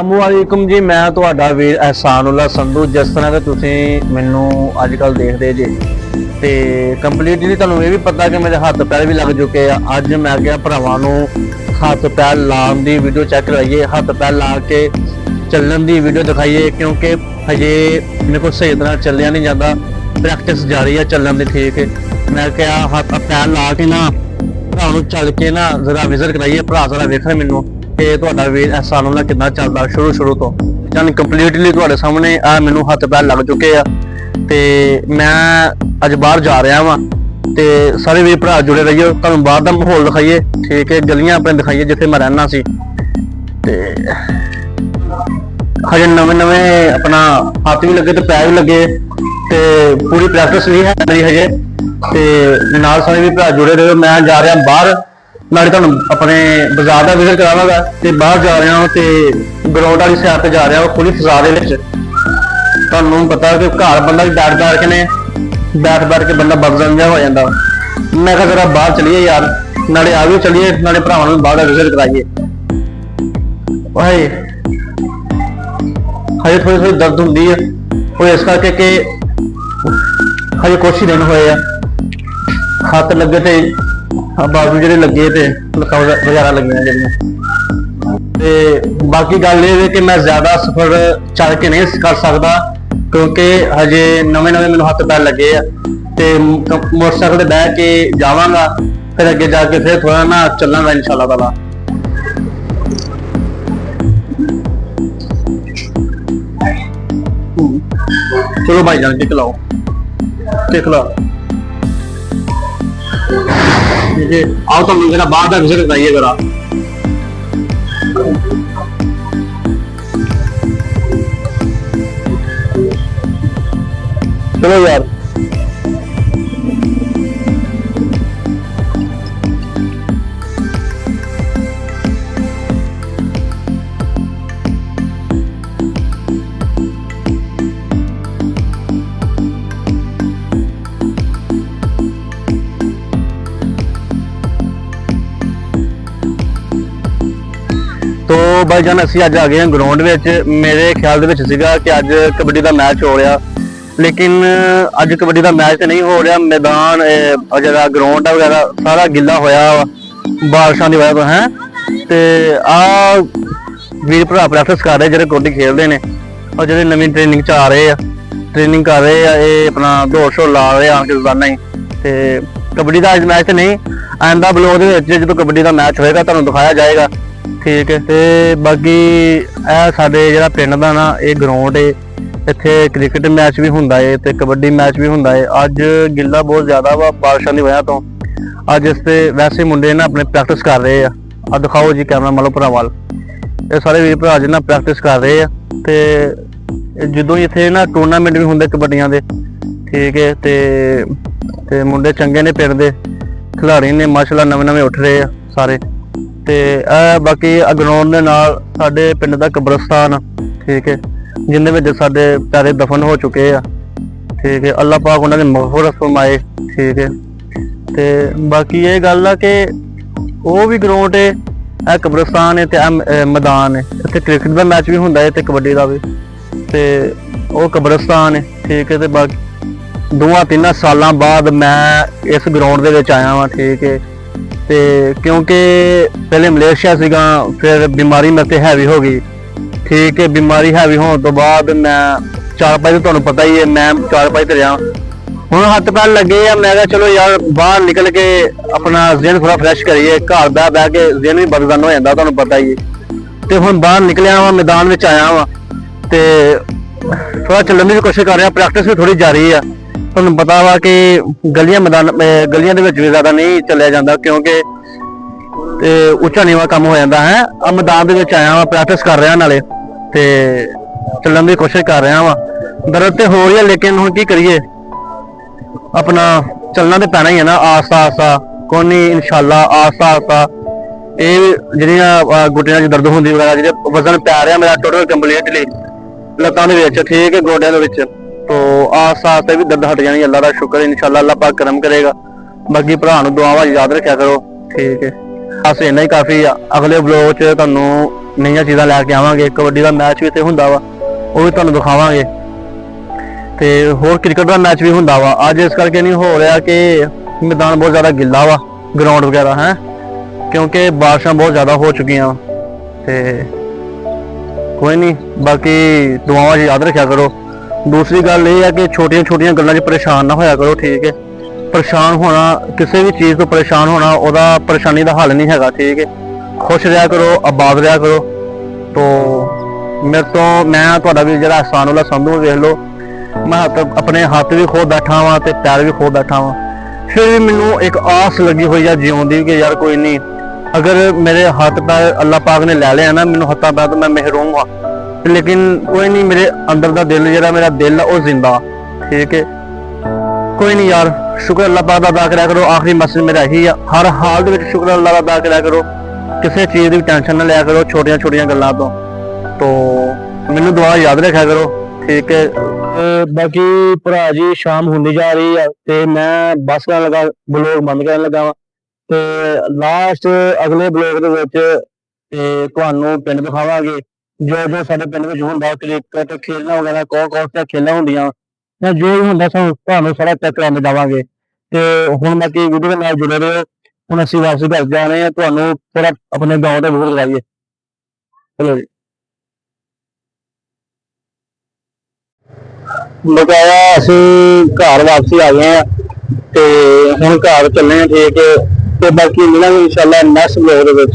अस्सलामुअलैकुम जी। मैं तुहाडा वीर एहसानुल्लाह संधू। जिस तरह के तुसीं मैनू अजकल देखते जे ते कंप्लीटली तुहानूं ये भी पता कि मेरे हत्थ पैर भी लग चुके हैं। अज मैं क्या भरावां नूं हत्थ पैर लाउण दी वीडियो चेक कराइए, हत्थ पैर ला के चलण दी वीडियो दिखाइए, क्योंकि हजे मेरे को सही तरह चलिया नहीं जाता। प्रैक्टिस जारी है चलण दी। ठीक है, मैं क्या हत्थ पैर ला के ना भरा नूं चल के ना जरा विजिट कराइए। भरा जरा वेखण मैनूं कि तुहाडा वीर एहसानुल्लाह कितना चलदा शुरू तो जानी कंप्लीटली तुहाडे सामने आ मैनू हत्थ पैर लग चुके आ। ते मैं अज बाहर जा रहा वां ते सारे वीर भरा जुड़े रहिए, तुहानूं बाहर दा माहौल दिखाइए। ठीक है, गलियां अपने दिखाइए जिथे मैं रहना सी। ते हजे नवे अपना हत्थ भी लगे ते पैर भी लगे ते पूरी प्रैक्टिस नहीं है मेरी हजे। ते नाल सारे वीर भरा जुड़े रहिए। मैं जा रहा बाहर, नाले तुहानूं अपने बाजार का विजिट करावांगा ते बाहर जा रहा हूं ते ग्राउंड वाली सैर ते जा रहा हूं खुली फिजा दे विच। तुहानूं पता कि घर बंदा बैठ के ने बैठ के बंदा बदलन जा हो जाता। मैं कहा जरा बाहर चलिए यार, नाले आ भी चलिए, नाले भरावां नूं बाहर का विजिट कराइए। हजे थोड़ी दर्द होंदी है वो इस करके कि हजे कुछ ही दिन होए आ, हत्थ लगे ते बाजू ਜਿਹੜੇ ਲੱਗੇ ਤੇ ਲੱਤਾਂ ਵਗੈਰਾ ਲੱਗੀਆਂ ਜਿਹੜੀਆਂ। ਤੇ ਬਾਕੀ ਗੱਲ ਇਹ ਹੈ ਕਿ ਮੈਂ ਜ਼ਿਆਦਾ ਸਫ਼ਰ ਚੱਲ ਕੇ ਨਹੀਂ ਕਰ ਸਕਦਾ, ਕਿਉਂਕਿ ਹਜੇ ਨਵੇਂ ਮੈਨੂੰ ਹੱਥ ਪੈਰ ਲੱਗੇ ਆ ਤੇ ਮੋਟਰਸਾਈਕਲ ਤੇ ਬਹਿ ਕੇ ਜਾਵਾਂਗਾ, ਫਿਰ ਅੱਗੇ ਜਾ ਕੇ ਫਿਰ ਥੋੜਾ ਨਾ ਚੱਲਾਂਗਾ ਇਨਸ਼ਾਅੱਲਾ ਤਾਲਾ। चलो भाईजान टिक लाओ, टिक लाओ। आओ तो मेरा बाहर का विजिट कराइए जरा। चलो यार, तो भाईजान असीं अज आ गए हैं ग्राउंड विच। मेरे ख्याल दे विच सीगा कि अज कबड्डी का मैच हो रहा, लेकिन अज कबड्डी का मैच तो नहीं हो रहा। मैदान जरा ग्राउंड वगैरह सारा गिला होया बारिशां दी वजह तो है। ते आ वीर भरा प्रैक्टिस कर रहे जेह्ड़े कबड्डी खेलते हैं और जेह्ड़े नवीं ट्रेनिंग च आ रहे हैं, ट्रेनिंग कर रहे हैं, ये अपना दौड़ शोड़ ला रहे आन के रोजाना ही। ते कबड्डी का अज मैच तो नहीं, आइंदा ब्लॉग दे विच जदों कबड्डी का मैच होएगा तुहानूं दिखाया जाएगा। ठीक है, ते बाकी साडे जिहड़ा पिंड दा ना ये ग्राउंड है, इत्थे क्रिकेट मैच भी हुंदा है ते कबड्डी मैच भी हुंदा है। अज गिल्ला बहुत ज्यादा वा बारिशां दी वजह तो। अज इस ते वैसे मुंडे ना अपने प्रैक्टिस कर रहे हैं। आ दिखाओ जी कैमरा मालो भरा वाल, ये सारे वीर भरा जी ना प्रैक्टिस कर रहे हैं। ते जदों इत्थे ना टूर्नामेंट भी हुंदे कबड्डियां दे। ठीक है, ते मुंडे चंगे ने पिंड दे खिलाड़ी ने माशाअल्लाह नवे उठ रहे हैं सारे। ते बाकी ग्राउंड दे नाल साडे पिंड दा कब्रिस्तान। ठीक है, जिंदे विच साडे प्यारे दफन हो चुके हैं। ठीक है, अल्लाह पाक उन्हां दी मग़फ़िरत फरमाए। ठीक है, ते बाकी ये गल है कि वो भी ग्राउंड है, यह कब्रिस्तान है ते मैदान है। इत्थे क्रिकेट का मैच भी हुंदा है ते कबड्डी का भी, ते वो कब्रिस्तान है। ठीक है, ते बाकी 2-3 सालों बाद मैं इस ग्राउंड दे विच आया वां। ठीक है, ते क्योंकि पहले मलेशिया सीगा, फिर बीमारी मेरे ते हैवी हो गई। ठीक है, बीमारी हैवी होने तो बाद मैं चारपाई तो तुहानूं पता ही है, मैं चारपाई ते रहा हुण हत्थ पैर लगे आ। मैं कहा चलो यार बाहर निकल के अपना ज़हन थोड़ा फ्रैश करिए, घर बह के ज़हन भी बदगन हो जाता, तुहानूं पता ही है। ते हुण बाहर निकलिया वां, मैदान विच आया वां ते थोड़ा चलने की कोशिश कर रहा, प्रैक्टिस भी थोड़ी जारी है। तुहानूं पता वा कि गलियां दे विच भी ज़्यादा नहीं चलिया जाता, क्योंकि उच्चा नीवा काम हो जाता है। अब मैदान दे विच आया वां, प्रैक्टिस कर रहा, नाले ते चलने की कोशिश कर रहा वां। दर्द तो हो रही है, लेकिन हुण की करिए, अपना चलना तो पैना ही है ना, आस्ता आस्ता। कोई नहीं, इंशाअल्लाह आस्ता आस्ता। ये जिहड़ियां गुट्टियां च दर्द होंदी वगैरह, जिहड़े वजन पै रहा मेरा टोटल कंप्लीटली लत्तां दे विच। ठीक है, गोड्यां दे विच, तो आस्ता आस्ता भी दर्द हट जानी। अल्लाह का शुक्र है, इंशाअल्लाह अल्लाह पाक करम करेगा। बाकी भरा नूं दुआवां याद रखा करो। ठीक है, बस इन्ना ही काफ़ी। अगले ब्लॉग च तुहानूं ਨਈਆਂ ਚੀਜ਼ਾਂ ਲੈ ਕੇ ਆਵਾਂਗੇ। ਕਬੱਡੀ ਦਾ ਮੈਚ ਵੀ ਇੱਥੇ ਹੁੰਦਾ ਵਾ, ਉਹ ਵੀ ਤੁਹਾਨੂੰ ਦਿਖਾਵਾਂਗੇ। ਤੇ ਹੋਰ ਕ੍ਰਿਕਟ ਦਾ ਮੈਚ ਵੀ ਹੁੰਦਾ ਵਾ। ਅੱਜ ਇਸ ਕਰਕੇ ਨਹੀਂ ਹੋ ਰਿਹਾ ਕਿ ਮੈਦਾਨ ਬਹੁਤ ਜ਼ਿਆਦਾ ਗਿੱਲਾ ਵਾ, ਗਰਾਊਂਡ ਵਗੈਰਾ ਹੈ, ਕਿਉਂਕਿ ਬਾਰਿਸ਼ਾਂ ਬਹੁਤ ਜ਼ਿਆਦਾ ਹੋ ਚੁੱਕੀਆਂ। ਤੇ ਕੋਈ ਨਹੀਂ, ਬਾਕੀ ਦੁਆਵਾਂ 'ਚ ਯਾਦ ਰੱਖਿਆ ਕਰੋ। ਦੂਸਰੀ ਗੱਲ ਇਹ ਹੈ ਕਿ ਛੋਟੀਆਂ ਛੋਟੀਆਂ ਗੱਲਾਂ 'ਚ ਪਰੇਸ਼ਾਨ ਨਾ ਹੋਇਆ ਕਰੋ, ਠੀਕ ਹੈ। ਪਰੇਸ਼ਾਨ ਹੋਣਾ, ਕਿਸੇ ਵੀ ਚੀਜ਼ ਤੋਂ ਪਰੇਸ਼ਾਨ ਹੋਣਾ ਉਹਦਾ ਪਰੇਸ਼ਾਨੀ ਦਾ ਹੱਲ ਨਹੀਂ ਹੈਗਾ, ਠੀਕ ਹੈ। ਖੁਸ਼ ਰਿਹਾ ਕਰੋ, ਆਬਾਦ ਰਿਹਾ ਕਰੋ। ਮੈਂ ਤੁਹਾਡਾ ਵੀ ਜਿਹੜਾ ਅਹਿਸਾਨ ਵਾਲਾ ਸੰਧੂ ਵੇਖ ਲਓ, ਮੈਂ ਆਪਣੇ ਹੱਥ ਵੀ ਖੋ ਬੈਠਾ ਵਾਂ ਤੇ ਪੈਰ ਵੀ ਖੋ ਬੈਠਾ ਵਾਂ, ਫਿਰ ਵੀ ਮੈਨੂੰ ਇੱਕ ਆਸ ਲੱਗੀ ਹੋਈ ਆ ਜਿਉਣ ਦੀ ਕਿ ਯਾਰ ਕੋਈ ਨਹੀਂ, ਅਗਰ ਮੇਰੇ ਹੱਥ ਪੈਰ ਅੱਲਾਹ ਪਾਕ ਨੇ ਲੈ ਲਿਆ ਨਾ, ਮੈਨੂੰ ਹੱਥਾਂ ਪੈਰ ਤੋਂ ਮੈਂ ਮਹਿਰੂਮ ਹਾਂ, ਲੇਕਿਨ ਕੋਈ ਨਹੀਂ, ਮੇਰੇ ਅੰਦਰ ਦਾ ਦਿਲ, ਜਿਹੜਾ ਮੇਰਾ ਦਿਲ ਆ ਉਹ ਜ਼ਿੰਦਾ, ਠੀਕ ਹੈ। ਕੋਈ ਨਹੀਂ ਯਾਰ, ਸ਼ੁਕਰ ਅੱਲਾਹ ਪਾਕ ਦਾ ਅਦਾ ਕਰਿਆ ਕਰੋ। ਆਖਰੀ ਮੈਸੇਜ ਮੇਰਾ ਇਹੀ ਆ, ਹਰ ਹਾਲ ਦੇ ਵਿੱਚ ਸ਼ੁਕਰ ਅੱਲਾਹ ਦਾ ਅਦਾ ਕਰਿਆ ਕਰੋ। ਕਿਸੇ ਚੀਜ਼ ਦੀ ਟੈਨਸ਼ਨ ਨਾ ਲਿਆ ਕਰੋ ਛੋਟੀਆਂ ਛੋਟੀਆਂ ਗੱਲਾਂ ਤੋਂ। ਮੈਨੂੰ ਦੁਆ ਯਾਦ ਰੱਖਿਆ ਕਰੋ, ਠੀਕ ਹੈ। ਬਾਕੀ ਭਰਾ ਜੀ, ਸ਼ਾਮ ਹੁੰਦੀ ਜਾ ਰਹੀ ਆ ਤੇ ਮੈਂ ਬੱਸ ਕਰਨ ਲੱਗਾ, ਬਲੌਗ ਬੰਦ ਕਰਨ ਲੱਗਾ ਵਾ। ਤੇ ਲਾਸਟ ਅਗਲੇ ਬਲੌਗ ਦੇ ਵਿੱਚ ਤੇ ਤੁਹਾਨੂੰ ਪਿੰਡ ਦਿਖਾਵਾਂਗੇ, ਜੋ ਜੋ ਸਾਡੇ ਪਿੰਡ ਵਿੱਚ ਹੁੰਦਾ, ਕ੍ਰਿਕਟ ਖੇਲਣਾ ਵਗੈਰਾ, ਕੌਣ ਖੇਲਾਂ ਹੁੰਦੀਆਂ, ਜਾਂ ਜੋ ਵੀ ਹੁੰਦਾ ਤੁਹਾਨੂੰ ਸਾਰਾ ਚੈੱਕ ਕਰਾਉਣ ਜਾਵਾਂਗੇ। ਤੇ ਹੁਣ ਬਾਕੀ ਵੀਡੀਓ ਦੇ ਨਾਲ ਜੁੜੇ ਰਹੋ। ਹੁਣ ਅਸੀਂ ਵਾਪਸ ਘਰ ਜਾਣੇ ਆ, ਤੁਹਾਨੂੰ ਪੂਰਾ ਆਪਣੇ ਗਾਉਂ ਦਾ ਵਿਊ ਦਿਖਾਈਏ। ਚਲੋ ਜੀ। ਬਕਾਇਆ ਅਸੀਂ ਘਰ ਵਾਪਸੀ ਆ ਗਏ ਆ ਤੇ ਹੁਣ ਘਰ ਚੱਲੇ ਆ, ਠੀਕ ਹੈ। ਤੇ ਬਾਕੀ ਮਿਲਾਂਗੇ ਇਨਸ਼ਾਅੱਲਾ ਨੈਕਸਟ ਬਲੌਗ ਦੇ ਵਿੱਚ।